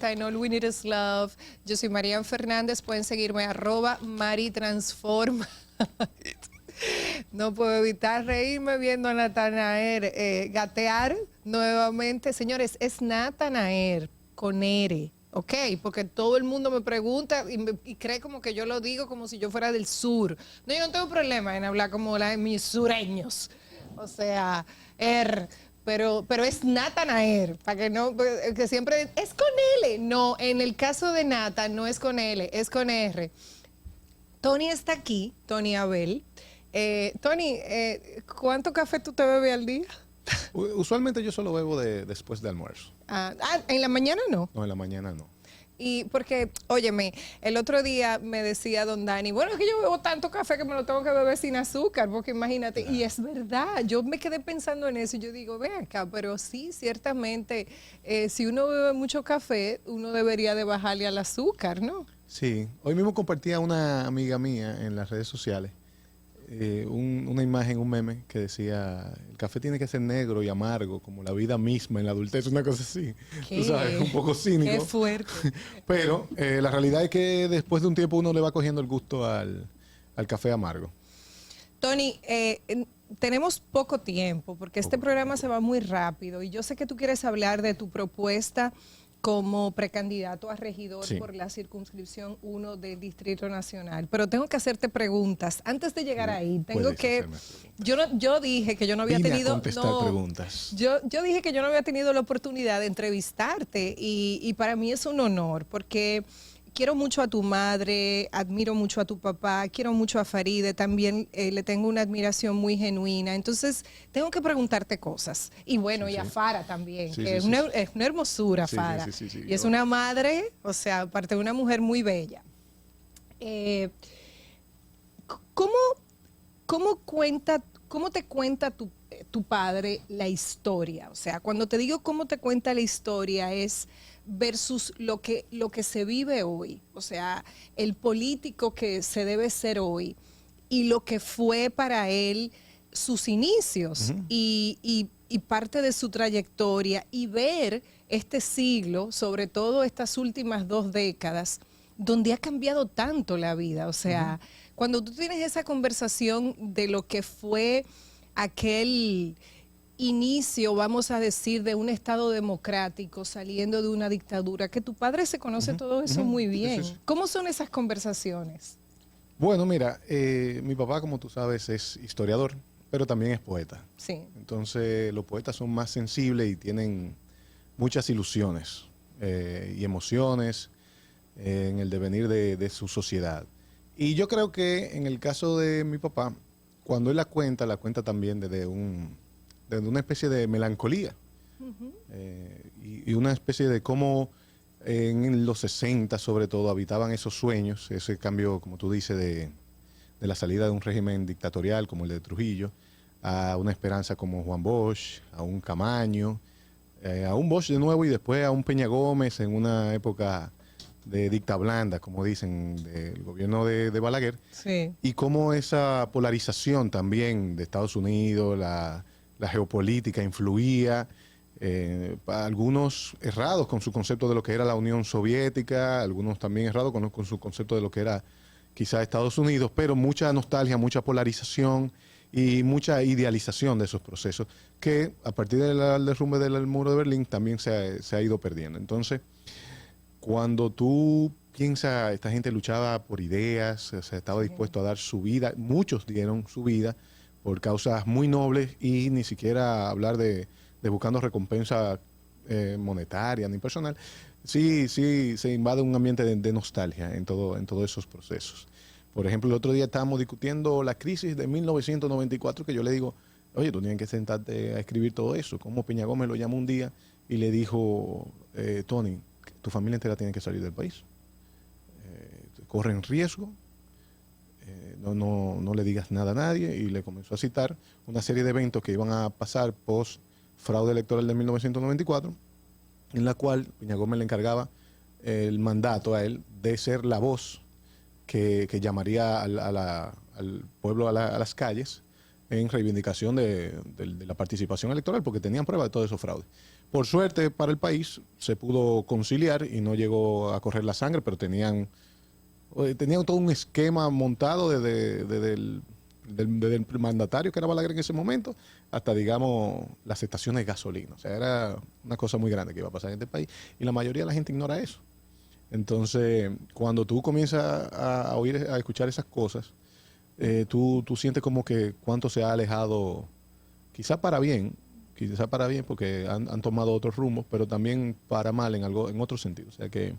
está en All We Need Is Love. Yo soy Marian Fernández. Pueden seguirme @MariTransforma. No puedo evitar reírme viendo a Natanaer gatear nuevamente. Señores, es Natanaer con R, ¿ok? Porque todo el mundo me pregunta y cree como que yo lo digo como si yo fuera del sur. No, yo no tengo problema en hablar como mis sureños. O sea, pero es Natanaer, para que no, que siempre es con L. No, en el caso de Nata no es con L, es con R. Tony está aquí, Tony Abel. Tony, ¿cuánto café tú te bebes al día? Usualmente yo solo bebo después de almuerzo. ¿En la mañana no? No, en la mañana no. Y porque, óyeme, el otro día me decía don Dani, bueno, es que yo bebo tanto café que me lo tengo que beber sin azúcar, porque imagínate, y es verdad, yo me quedé pensando en eso y yo digo, ve acá, pero sí, ciertamente, si uno bebe mucho café, uno debería de bajarle al azúcar, ¿no? Sí, hoy mismo compartía una amiga mía en las redes sociales una imagen, un meme que decía, el café tiene que ser negro y amargo, como la vida misma en la adultez, una cosa así. Tú sabes, un poco cínico. Qué fuerte. Pero la realidad es que después de un tiempo uno le va cogiendo el gusto al café amargo. Tony, tenemos poco tiempo porque este programa se va muy rápido y yo sé que tú quieres hablar de tu propuesta como precandidato a regidor por la circunscripción 1 del Distrito Nacional. Pero tengo que hacerte preguntas. Antes de llegar ahí, tengo que... Yo dije que yo no había tenido... preguntas. Yo dije que yo no había tenido la oportunidad de entrevistarte y para mí es un honor porque... Quiero mucho a tu madre, admiro mucho a tu papá, quiero mucho a Faride, también le tengo una admiración muy genuina. Entonces, tengo que preguntarte cosas. Y bueno, y a Fara también, que es una hermosura, Fara. Y es una madre, o sea, aparte de una mujer muy bella. ¿Cómo te cuenta tu padre la historia? O sea, cuando te digo cómo te cuenta la historia es versus lo que se vive hoy, o sea, el político que se debe ser hoy y lo que fue para él sus inicios y parte de su trayectoria y ver este siglo, sobre todo estas últimas 2 décadas, donde ha cambiado tanto la vida, o sea, cuando tú tienes esa conversación de lo que fue aquel inicio, vamos a decir, de un Estado democrático saliendo de una dictadura, que tu padre se conoce todo eso muy bien. ¿Cómo son esas conversaciones? Bueno, mira, mi papá, como tú sabes, es historiador, pero también es poeta. Sí. Entonces, los poetas son más sensibles y tienen muchas ilusiones y emociones en el devenir de su sociedad. Y yo creo que en el caso de mi papá, cuando él la cuenta también desde una especie de melancolía y una especie de cómo en los 60 sobre todo habitaban esos sueños, ese cambio, como tú dices, de la salida de un régimen dictatorial como el de Trujillo, a una esperanza como Juan Bosch, a un Camaño, a un Bosch de nuevo y después a un Peña Gómez en una época de dicta blanda, como dicen, del gobierno de Balaguer, y cómo esa polarización también de Estados Unidos, la geopolítica influía, algunos errados con su concepto de lo que era la Unión Soviética, algunos también errados con su concepto de lo que era quizá Estados Unidos, pero mucha nostalgia, mucha polarización y mucha idealización de esos procesos que a partir del derrumbe del muro de Berlín también se ha ido perdiendo. Entonces, cuando tú piensas, esta gente luchaba por ideas, o sea, estaba dispuesto a dar su vida, muchos dieron su vida por causas muy nobles y ni siquiera hablar de buscando recompensa monetaria ni personal. Sí, se invade un ambiente de nostalgia en todos esos procesos. Por ejemplo, el otro día estábamos discutiendo la crisis de 1994, que yo le digo, oye, tú tienes que sentarte a escribir todo eso. Como Peña Gómez lo llamó un día y le dijo, Tony, tu familia entera tiene que salir del país. Corren riesgo, no le digas nada a nadie, y le comenzó a citar una serie de eventos que iban a pasar post fraude electoral de 1994, en la cual Peña Gómez le encargaba el mandato a él de ser la voz que llamaría al pueblo a las calles en reivindicación de la participación electoral, porque tenían prueba de todos esos fraudes. Por suerte para el país se pudo conciliar y no llegó a correr la sangre, pero tenían todo un esquema montado desde el mandatario, que era Balaguer en ese momento, hasta, digamos, las estaciones de gasolina. O sea, era una cosa muy grande que iba a pasar en este país y la mayoría de la gente ignora eso. Entonces, cuando tú comienzas a escuchar esas cosas, tú sientes como que cuánto se ha alejado, quizá para bien, porque han tomado otros rumbos, pero también para mal en otro sentido. O sea que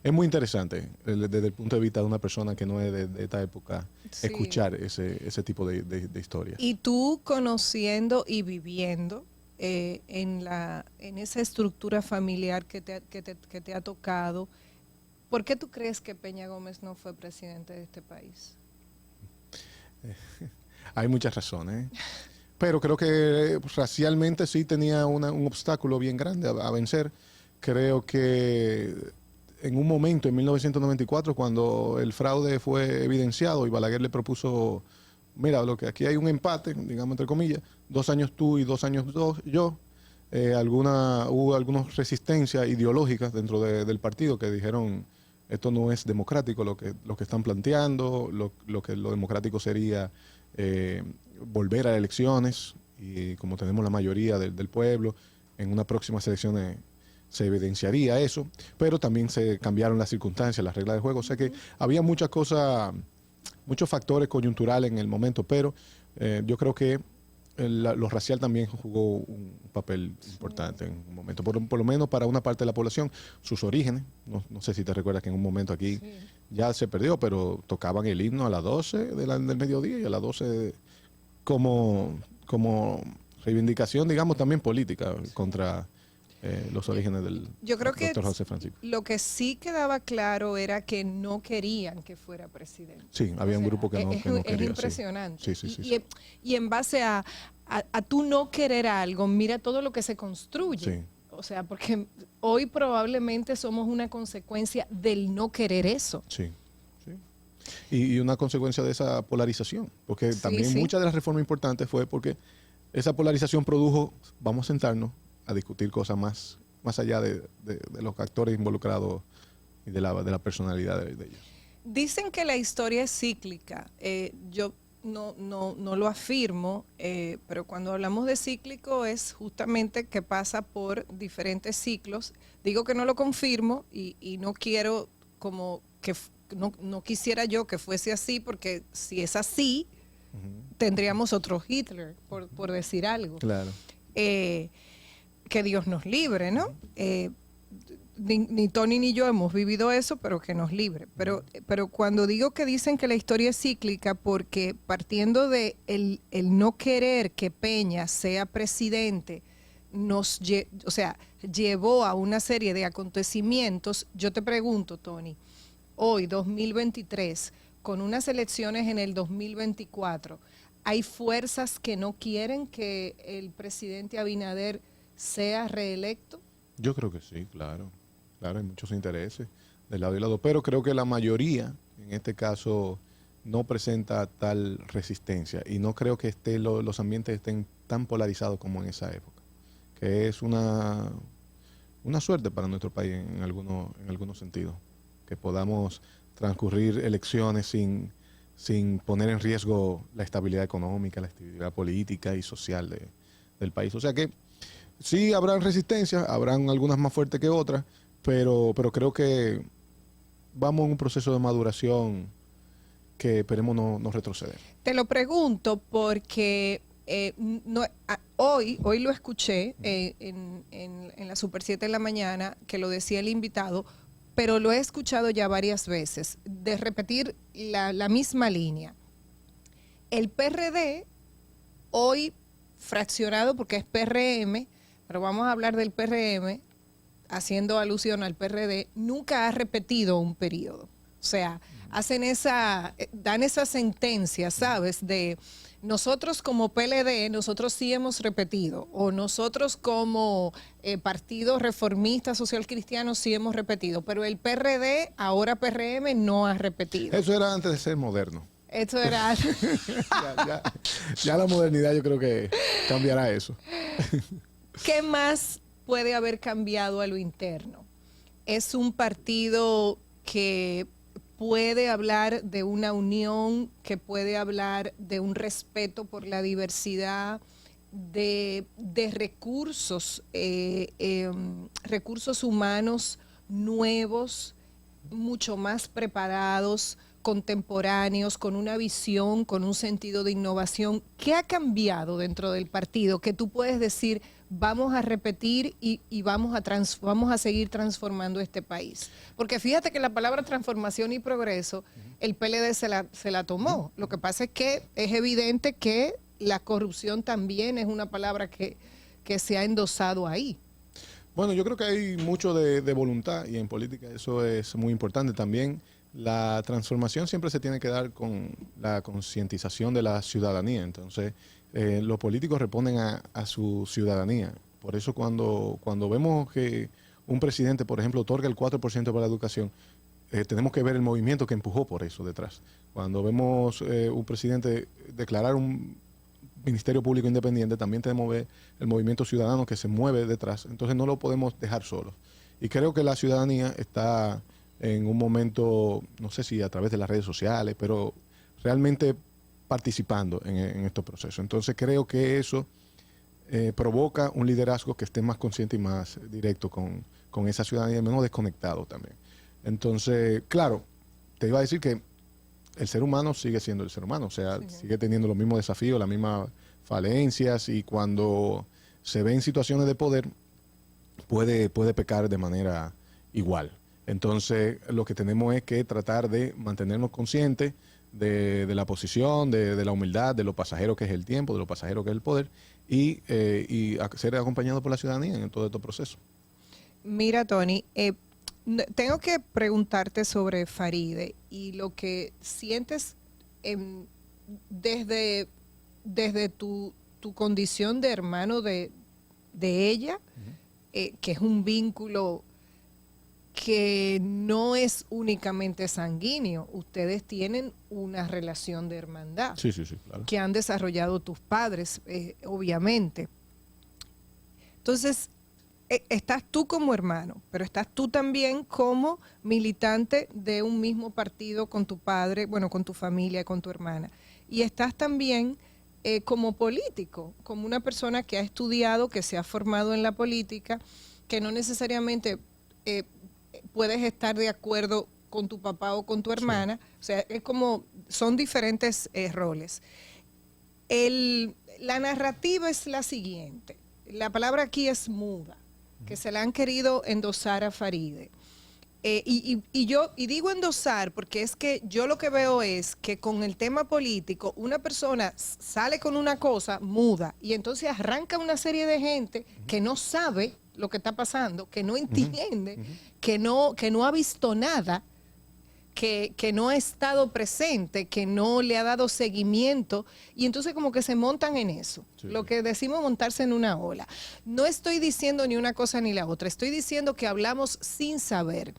es muy interesante desde el punto de vista de una persona que no es de esta época, Sí. escuchar ese tipo de historias. Y tú conociendo y viviendo en esa estructura familiar que te ha tocado, ¿por qué tú crees que Peña Gómez no fue presidente de este país? Hay muchas razones, pero creo que racialmente sí tenía un obstáculo bien grande a vencer. Creo que en un momento, en 1994, cuando el fraude fue evidenciado y Balaguer le propuso, mira, lo que aquí hay un empate, digamos entre comillas, 2 años tú y 2 años yo, hubo algunas resistencias ideológicas dentro del partido que dijeron, esto no es democrático lo que están planteando, lo democrático sería volver a elecciones, y como tenemos la mayoría del pueblo, en unas próximas elecciones se evidenciaría eso, pero también se cambiaron las circunstancias, las reglas del juego. O sea que había muchas cosas, muchos factores coyunturales en el momento, pero yo creo que lo racial también jugó un papel importante en un momento, por lo menos para una parte de la población. Sus orígenes, no sé si te recuerdas que en un momento aquí ya se perdió, pero tocaban el himno a las 12 del mediodía y a las 12 como reivindicación, digamos, también política contra los orígenes del Yo creo que doctor José Francisco. lo que sí quedaba claro era que no querían que fuera presidente. Sí, había un grupo que no quería. Es impresionante. Sí. Y en base a tú no querer algo, mira todo lo que se construye. Sí. O sea, porque hoy probablemente somos una consecuencia del no querer eso. Sí. Y una consecuencia de esa polarización, porque también muchas de las reformas importantes fue porque esa polarización produjo, vamos a sentarnos a discutir cosas más allá de los actores involucrados y de la personalidad de ellos. Dicen que la historia es cíclica. Yo no lo afirmo, pero cuando hablamos de cíclico es justamente que pasa por diferentes ciclos. Digo que no lo confirmo y no quiero como que no quisiera yo que fuese así, porque si es así, tendríamos otro Hitler, por decir algo. Claro. Que Dios nos libre, ¿no? Ni Tony ni yo hemos vivido eso, pero que nos libre. Pero cuando digo que dicen que la historia es cíclica, porque partiendo de el no querer que Peña sea presidente, llevó a una serie de acontecimientos. Yo te pregunto, Tony, hoy, 2023, con unas elecciones en el 2024, ¿hay fuerzas que no quieren que el presidente Abinader sea reelecto? Yo creo que sí, claro. Claro, hay muchos intereses del lado y lado, pero creo que la mayoría, en este caso, no presenta tal resistencia, y no creo que los ambientes estén tan polarizados como en esa época, que es una suerte para nuestro país en algunos sentidos, que podamos transcurrir elecciones sin poner en riesgo la estabilidad económica, la estabilidad política y social del país. O sea que sí habrán resistencias, habrán algunas más fuertes que otras, pero creo que vamos en un proceso de maduración que esperemos no retroceder. Te lo pregunto porque hoy lo escuché en la Super 7 de la mañana, que lo decía el invitado, pero lo he escuchado ya varias veces, de repetir la misma línea. El PRD, hoy fraccionado porque es PRM, pero vamos a hablar del PRM, haciendo alusión al PRD, nunca ha repetido un periodo. O sea, dan esa sentencia, ¿sabes? De nosotros como PLD, nosotros sí hemos repetido, o nosotros como Partido Reformista Social Cristiano sí hemos repetido, pero el PRD, ahora PRM, no ha repetido. Eso era antes de ser moderno. Esto era... Ya la modernidad yo creo que cambiará eso. ¿Qué más puede haber cambiado a lo interno? Es un partido que puede hablar de una unión, que puede hablar de un respeto por la diversidad, de recursos, recursos humanos nuevos, mucho más preparados, contemporáneos, con una visión, con un sentido de innovación. ¿Qué ha cambiado dentro del partido que tú puedes decir, vamos a repetir y vamos a seguir transformando este país? Porque fíjate que la palabra transformación y progreso, el PLD se la tomó. Lo que pasa es que es evidente que la corrupción también es una palabra que se ha endosado ahí. Bueno, yo creo que hay mucho de voluntad y en política eso es muy importante también. La transformación siempre se tiene que dar con la concientización de la ciudadanía. Entonces, los políticos responden a su ciudadanía. Por eso cuando vemos que un presidente, por ejemplo, otorga el 4% para la educación, tenemos que ver el movimiento que empujó por eso detrás. Cuando vemos un presidente declarar un Ministerio Público Independiente, también tenemos que ver el movimiento ciudadano que se mueve detrás. Entonces no lo podemos dejar solos. Y creo que la ciudadanía está en un momento, no sé si a través de las redes sociales, pero realmente participando en estos procesos. Entonces creo que eso provoca un liderazgo que esté más consciente y más directo con esa ciudadanía, menos desconectado también. Entonces, claro, te iba a decir que el ser humano sigue siendo el ser humano, o sea, sigue teniendo los mismos desafíos, las mismas falencias, y cuando se ve en situaciones de poder, puede pecar de manera igual. Entonces, lo que tenemos es que tratar de mantenernos conscientes de la posición, de la humildad, de lo pasajero que es el tiempo, de lo pasajero que es el poder, y ser acompañado por la ciudadanía en todo este proceso. Mira, Tony, tengo que preguntarte sobre Faride y lo que sientes desde tu condición de hermano de ella, que es un vínculo que no es únicamente sanguíneo. Ustedes tienen una relación de hermandad Claro. que han desarrollado tus padres, obviamente. Entonces, estás tú como hermano, pero estás tú también como militante de un mismo partido con tu padre, bueno, con tu familia, con tu hermana. Y estás también como político, como una persona que ha estudiado, que se ha formado en la política, que no necesariamente puedes estar de acuerdo con tu papá o con tu hermana. Sí. O sea, es como, son diferentes roles. La narrativa es la siguiente. La palabra aquí es muda, que se la han querido endosar a Faride. Y digo endosar porque es que yo lo que veo es que con el tema político una persona sale con una cosa muda y entonces arranca una serie de gente que no sabe lo que está pasando, que no entiende, que no ha visto nada, que no ha estado presente, que no le ha dado seguimiento, y entonces como que se montan en eso, lo que decimos montarse en una ola. No estoy diciendo ni una cosa ni la otra, estoy diciendo que hablamos sin saber.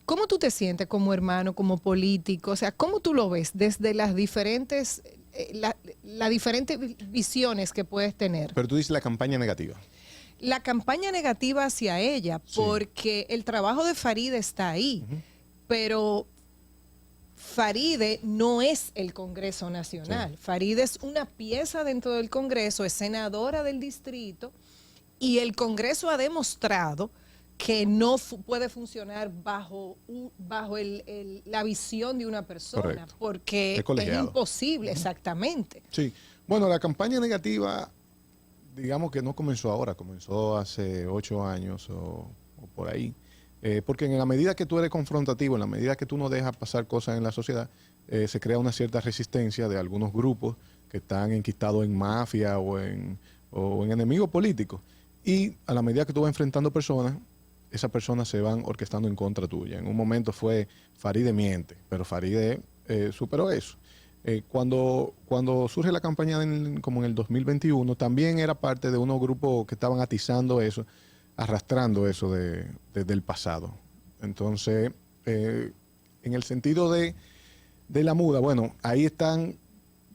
¿Cómo tú te sientes como hermano, como político? O sea, ¿cómo tú lo ves desde las diferentes, las diferentes visiones que puedes tener? Pero tú dices la campaña negativa. La campaña negativa hacia ella, porque el trabajo de Faride está ahí, pero Faride no es el Congreso Nacional. Faride es una pieza dentro del Congreso, es senadora del distrito, y el Congreso ha demostrado que no puede funcionar bajo la visión de una persona. Correcto. Porque es imposible, exactamente. Sí, bueno, la campaña negativa, digamos que no comenzó ahora, comenzó hace 8 años o por ahí. Porque en la medida que tú eres confrontativo, en la medida que tú no dejas pasar cosas en la sociedad, se crea una cierta resistencia de algunos grupos que están enquistados en mafia o en enemigos políticos. Y a la medida que tú vas enfrentando personas, esas personas se van orquestando en contra tuya. En un momento fue Faride miente, pero Faride superó eso. Cuando surge la campaña como en el 2021, también era parte de unos grupos que estaban atizando eso, arrastrando eso del pasado. Entonces, en el sentido de De la muda, bueno, ahí están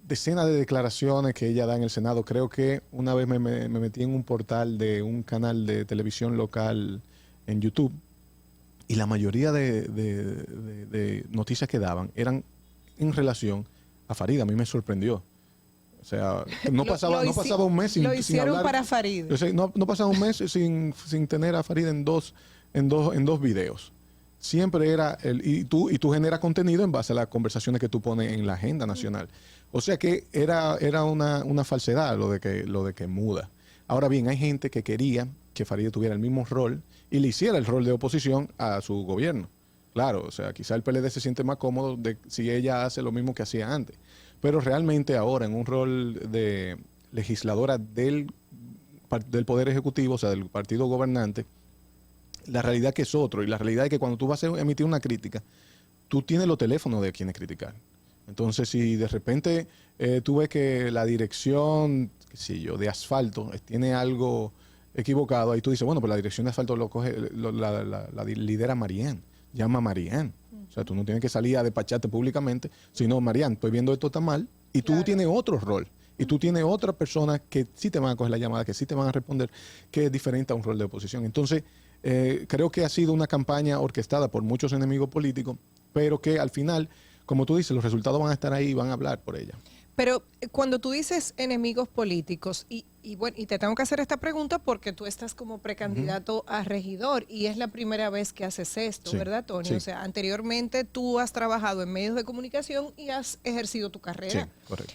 decenas de declaraciones que ella da en el Senado. Creo que una vez me metí en un portal de un canal de televisión local en YouTube y la mayoría de noticias que daban eran en relación a Farideh. A mí me sorprendió. O sea, no pasaba un mes sin Lo sin hicieron hablar. para Farideh. O sea, no pasaba un mes sin tener a Farideh en dos videos. Siempre era y tú generas contenido en base a las conversaciones que tú pones en la agenda nacional. O sea que era una falsedad lo de que muda. Ahora bien, hay gente que quería que Farideh tuviera el mismo rol y le hiciera el rol de oposición a su gobierno. Claro, o sea, quizá el PLD se siente más cómodo si ella hace lo mismo que hacía antes. Pero realmente ahora en un rol de legisladora del Poder Ejecutivo, o sea, del partido gobernante, la realidad que es otro. Y la realidad es que cuando tú vas a emitir una crítica, tú tienes los teléfonos de quienes criticar. Entonces, si de repente tú ves que la dirección, qué sé yo, de asfalto tiene algo equivocado, ahí tú dices, bueno, pues la dirección de asfalto la lidera Marianne. Llama a Marianne. O sea, tú no tienes que salir a despacharte públicamente, sino, Marianne, estoy viendo esto está mal, y tú tienes otro rol. Y tú tienes otra persona que sí te van a coger la llamada, que sí te van a responder, que es diferente a un rol de oposición. Entonces, creo que ha sido una campaña orquestada por muchos enemigos políticos, pero que al final, como tú dices, los resultados van a estar ahí y van a hablar por ella. Pero cuando tú dices enemigos políticos, y te tengo que hacer esta pregunta porque tú estás como precandidato a regidor y es la primera vez que haces esto, Sí, ¿verdad, Tony? sí. O sea, anteriormente tú has trabajado en medios de comunicación y has ejercido tu Sí, carrera. correcto.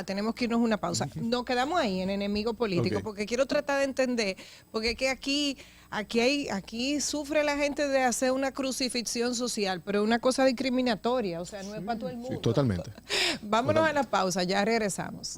Tenemos que irnos a una pausa. Nos quedamos ahí en enemigo político, Ok. porque quiero tratar de entender, porque es que aquí sufre la gente de hacer una crucifixión social, pero es una cosa discriminatoria, o sea, no es para todo el mundo. Sí, totalmente. Vámonos a la pausa, ya regresamos.